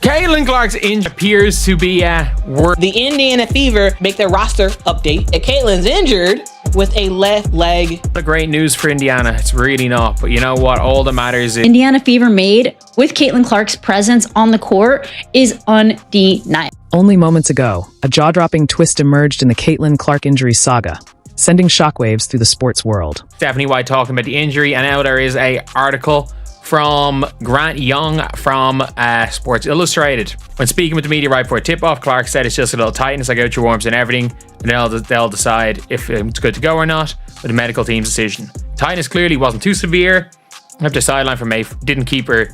Caitlin Clark's injury appears to be worse. The Indiana Fever make their roster update. Caitlin's injured with a left leg. The great news for Indiana. It's really not. But you know what? All that matters is Indiana Fever made with Caitlin Clark's presence on the court is undeniable. Only moments ago, a jaw-dropping twist emerged in the Caitlin Clark injury saga, sending shockwaves through the sports world. Stephanie White talking about the injury, and now there is an article from Grant Young from Sports Illustrated. When speaking with the media right before tip-off, Clark said it's just a little tightness. I go through warm-ups and everything, and they'll decide if it's good to go or not with the medical team's decision. Tightness clearly wasn't too severe. After sideline from May, didn't keep her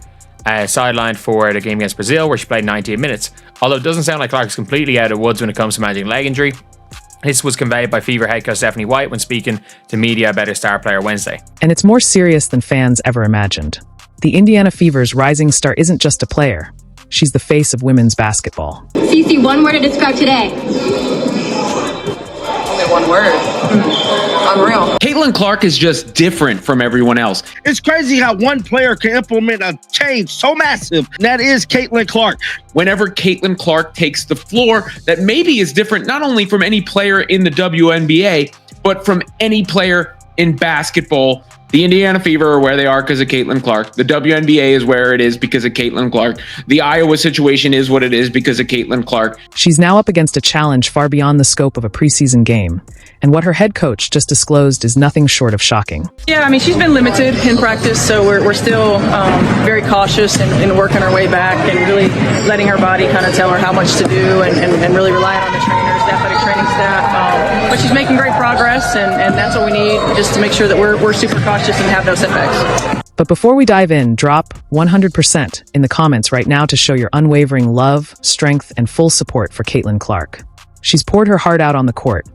sidelined for the game against Brazil, where she played 98 minutes. Although it doesn't sound like Clark's completely out of the woods when it comes to managing leg injury. This was conveyed by Fever head coach Stephanie White when speaking to media about her star player Wednesday. And it's more serious than fans ever imagined. The Indiana Fever's rising star isn't just a player. She's the face of women's basketball. Cece, one word to describe today. Only one word. Unreal. Caitlin Clark is just different from everyone else. It's crazy how one player can implement a change so massive. And that is Caitlin Clark. Whenever Caitlin Clark takes the floor, that maybe is different not only from any player in the WNBA, but from any player in basketball. The Indiana Fever are where they are because of Caitlin Clark. The WNBA is where it is because of Caitlin Clark. The Iowa situation is what it is because of Caitlin Clark. She's now up against a challenge far beyond the scope of a preseason game. And what her head coach just disclosed is nothing short of shocking. Yeah, I mean, she's been limited in practice, so we're still very cautious in working our way back and really letting her body kind of tell her how much to do and really relying on the trainers, the athletic training staff. But she's making great progress, and that's what we need just to make sure that we're super cautious and have no setbacks. But before we dive in, drop 100% in the comments right now to show your unwavering love, strength, and full support for Caitlin Clark. She's poured her heart out on the court.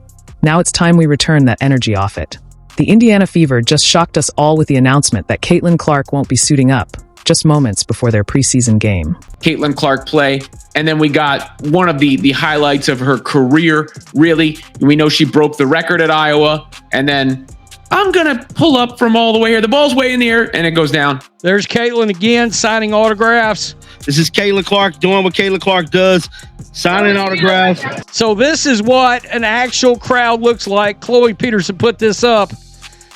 Now it's time we return that energy off it. The Indiana Fever just shocked us all with the announcement that Caitlin Clark won't be suiting up, just moments before their preseason game. Caitlin Clark play, and then we got one of the highlights of her career, really. We know she broke the record at Iowa, and then I'm going to pull up from all the way here. The ball's way in the air, and it goes down. There's Caitlin again, signing autographs. This is Caitlin Clark doing what Caitlin Clark does, signing autographs. So this is what an actual crowd looks like. Chloe Peterson put this up.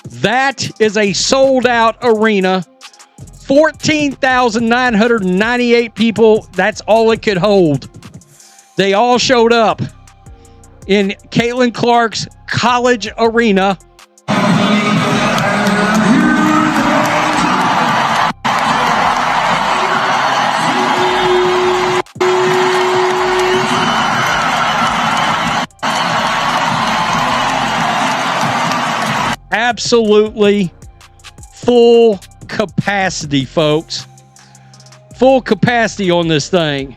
That is a sold-out arena. 14,998 people. That's all it could hold. They all showed up in Caitlin Clark's college arena. Absolutely full capacity, folks. Full capacity on this thing.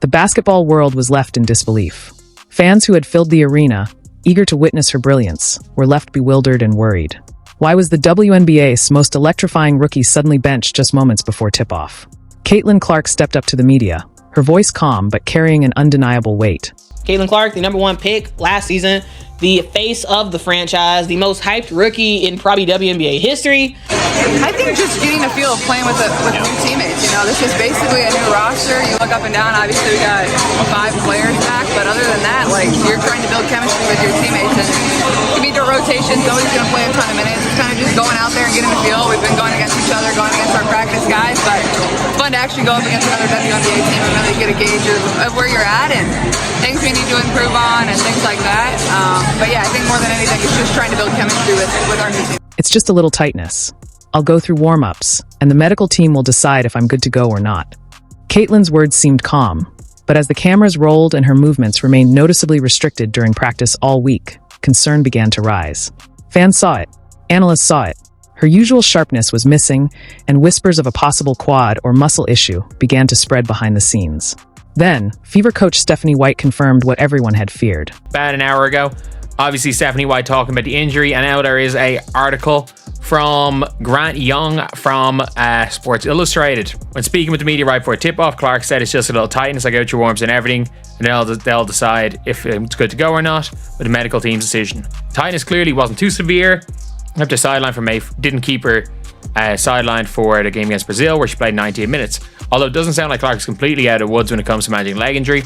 The basketball world was left in disbelief. Fans who had filled the arena, eager to witness her brilliance, were left bewildered and worried. Why was the WNBA's most electrifying rookie suddenly benched just moments before tip-off? Caitlin Clark stepped up to the media, her voice calm but carrying an undeniable weight. Caitlin Clark, the #1 pick last season, the face of the franchise, the most hyped rookie in probably WNBA history. I think just getting a feel of playing with new teammates. You know, this is basically a new roster. You look up and down, obviously we got 5 players back, but other than that, like, you're trying to build chemistry with your teammates. And to be the rotations, nobody's going to play a ton of minutes. It's kind of just going out there and getting a feel. We've been going against each other, going against our practice guys, but it's fun to actually go up against another WNBA team and really get a gauge of where you're at and things we need to improve on and things like that. But yeah, I think more than anything, it's just trying to build chemistry with our new team. It's just a little tightness. I'll go through warm-ups, and the medical team will decide if I'm good to go or not. Caitlin's words seemed calm, but as the cameras rolled and her movements remained noticeably restricted during practice all week, concern began to rise. Fans saw it. Analysts saw it. Her usual sharpness was missing, and whispers of a possible quad or muscle issue began to spread behind the scenes. Then, Fever coach Stephanie White confirmed what everyone had feared. About an hour ago, obviously Stephanie White talking about the injury, and now there is an article from Grant Young from Sports Illustrated. When speaking with the media right before tip-off, Clark said it's just a little tightness. I go through warm-ups and everything, and they'll decide if it's good to go or not with the medical team's decision. Tightness clearly wasn't too severe. After sideline from May, didn't keep her sidelined for the game against Brazil, where she played 98 minutes. Although it doesn't sound like Clark is completely out of the woods when it comes to managing leg injury.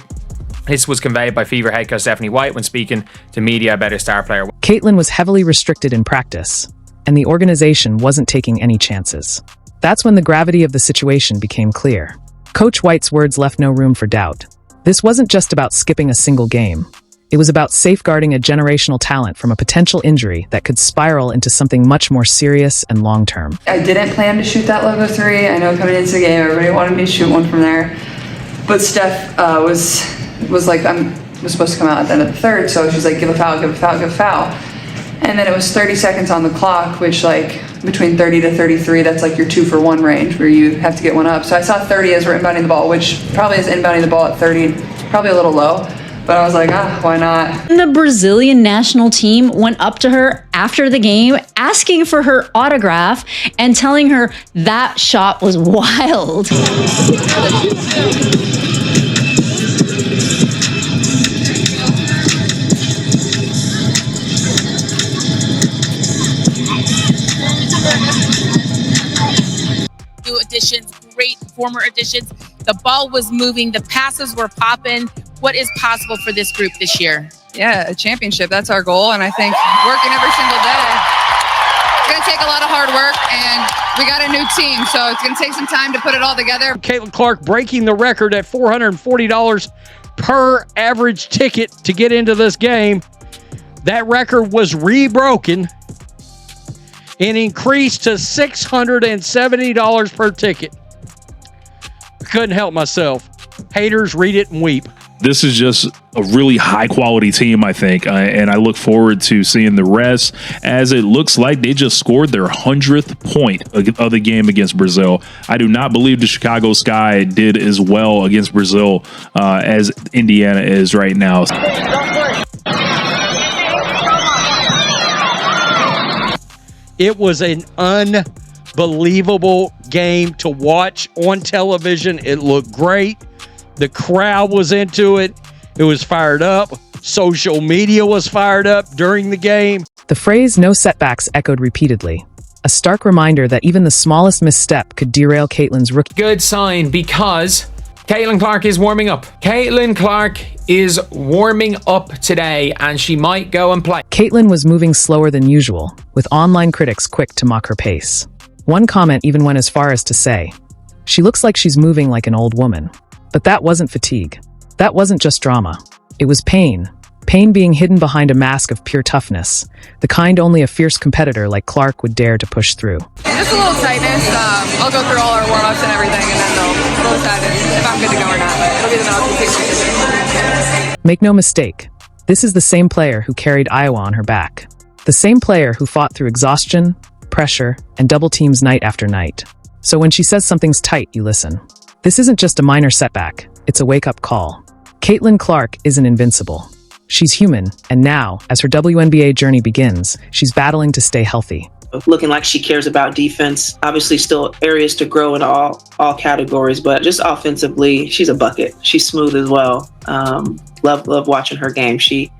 This was conveyed by Fever head coach Stephanie White when speaking to media about her star player. Caitlin was heavily restricted in practice, and the organization wasn't taking any chances. That's when the gravity of the situation became clear. Coach White's words left no room for doubt. This wasn't just about skipping a single game. It was about safeguarding a generational talent from a potential injury that could spiral into something much more serious and long-term. I didn't plan to shoot that logo 3. I know coming into the game, everybody wanted me to shoot one from there. But Steph was like, was supposed to come out at the end of the third, so she's like, give a foul, give a foul, give a foul. And then it was 30 seconds on the clock, which like between 30 to 33, that's like your 2-for-1 range where you have to get one up. So I saw 30 as we're inbounding the ball, which probably is inbounding the ball at 30, probably a little low. But I was like, why not? The Brazilian national team went up to her after the game, asking for her autograph and telling her that shot was wild. New additions, great former additions. The ball was moving, the passes were popping. What is possible for this group this year? Yeah, a championship. That's our goal. And I think working every single day. It's going to take a lot of hard work, and we got a new team, so it's going to take some time to put it all together. Caitlin Clark breaking the record at $440 per average ticket to get into this game. That record was rebroken and increased to $670 per ticket. Couldn't help myself. Haters, read it and weep. This is just a really high quality team, I think, and I look forward to seeing the rest, as it looks like they just scored their 100th point of the game against Brazil. I do not believe the Chicago Sky did as well against Brazil as Indiana is right now. It was an unbelievable game to watch on television. It looked great. The crowd was into it. It was fired up. Social media was fired up during the game. The phrase "no setbacks" echoed repeatedly, a stark reminder that even the smallest misstep could derail Caitlin's rookie. Good sign, because Caitlin Clark is warming up. Caitlin Clark is warming up today, and she might go and play. Caitlin was moving slower than usual, with online critics quick to mock her pace. One comment even went as far as to say, "She looks like she's moving like an old woman." But that wasn't fatigue. That wasn't just drama. It was pain. Pain being hidden behind a mask of pure toughness, the kind only a fierce competitor like Clark would dare to push through. Just a little tightness. I'll go through all our warm-ups and everything, and then a little tightness if I'm good to go or not. It'll be the medical team. Make no mistake, this is the same player who carried Iowa on her back. The same player who fought through exhaustion, pressure, and double teams night after night. So when she says something's tight, you listen. This isn't just a minor setback, it's a wake-up call. Caitlin Clark isn't invincible. She's human, and now, as her WNBA journey begins, she's battling to stay healthy. Looking like she cares about defense. Obviously still areas to grow in all categories, but just offensively, she's a bucket. She's smooth as well. Love watching her game. She's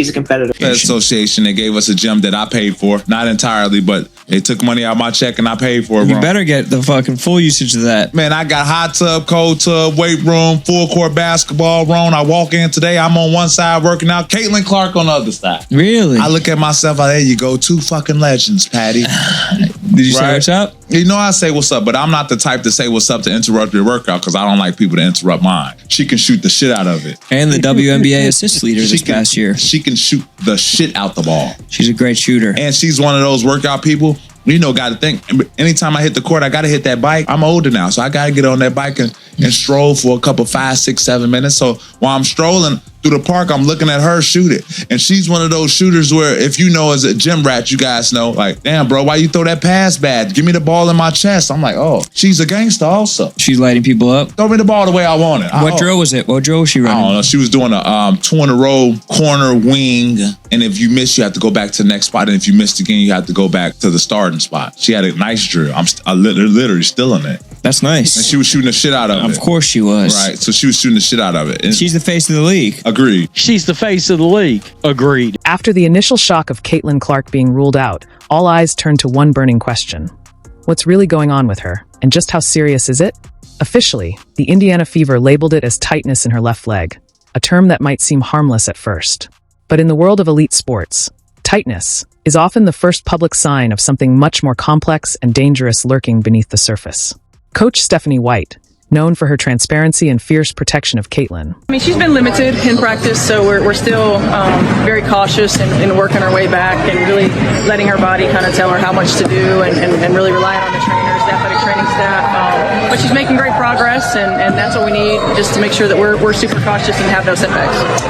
a competitor. The association, they gave us a gym that I paid for. Not entirely, but they took money out of my check and I paid for it, bro. You better get the fucking full usage of that. Man, I got hot tub, cold tub, weight room, full court basketball room. I walk in today, I'm on one side working out. Caitlin Clark on the other side. Really? I look at myself, there you go. 2 fucking legends, Patty. Did you say what's up? You know I say what's up, but I'm not the type to say what's up to interrupt your workout because I don't like people to interrupt mine. She can shoot the shit out of it. And the WNBA assist leader this past year. She can shoot the shit out the ball. She's a great shooter. And she's one of those workout people, you know, got to think, anytime I hit the court, I got to hit that bike. I'm older now, so I got to get on that bike and stroll for a couple 5, 6, 7 minutes. So while I'm strolling through the park, I'm looking at her shoot it. And she's one of those shooters where, if you know, as a gym rat, you guys know, like, damn, bro, why you throw that pass bad? Give me the ball in my chest. I'm like, oh, she's a gangster also. She's lighting people up. Throw me the ball the way I want it. What drill was it? What drill was she running? I don't know. She was doing a 2 in a row corner wing. And if you miss, you have to go back to the next spot. And if you missed again, you have to go back to the starting spot. She had a nice drill. I'm literally still in it. That's nice. And she was shooting the shit out of it. Of course she was. Right. So she was shooting the shit out of it. And she's the face of the league. Agreed. She's the face of the league. Agreed. After the initial shock of Caitlin Clark being ruled out, all eyes turned to one burning question. What's really going on with her? And just how serious is it? Officially, the Indiana Fever labeled it as tightness in her left leg, a term that might seem harmless at first. But in the world of elite sports, tightness is often the first public sign of something much more complex and dangerous lurking beneath the surface. Coach Stephanie White, known for her transparency and fierce protection of Caitlin. I mean, she's been limited in practice, so we're still very cautious in working our way back and really letting her body kind of tell her how much to do and really relying on the trainers, the athletic training staff. But she's making great progress, and that's what we need just to make sure that we're super cautious and have no setbacks.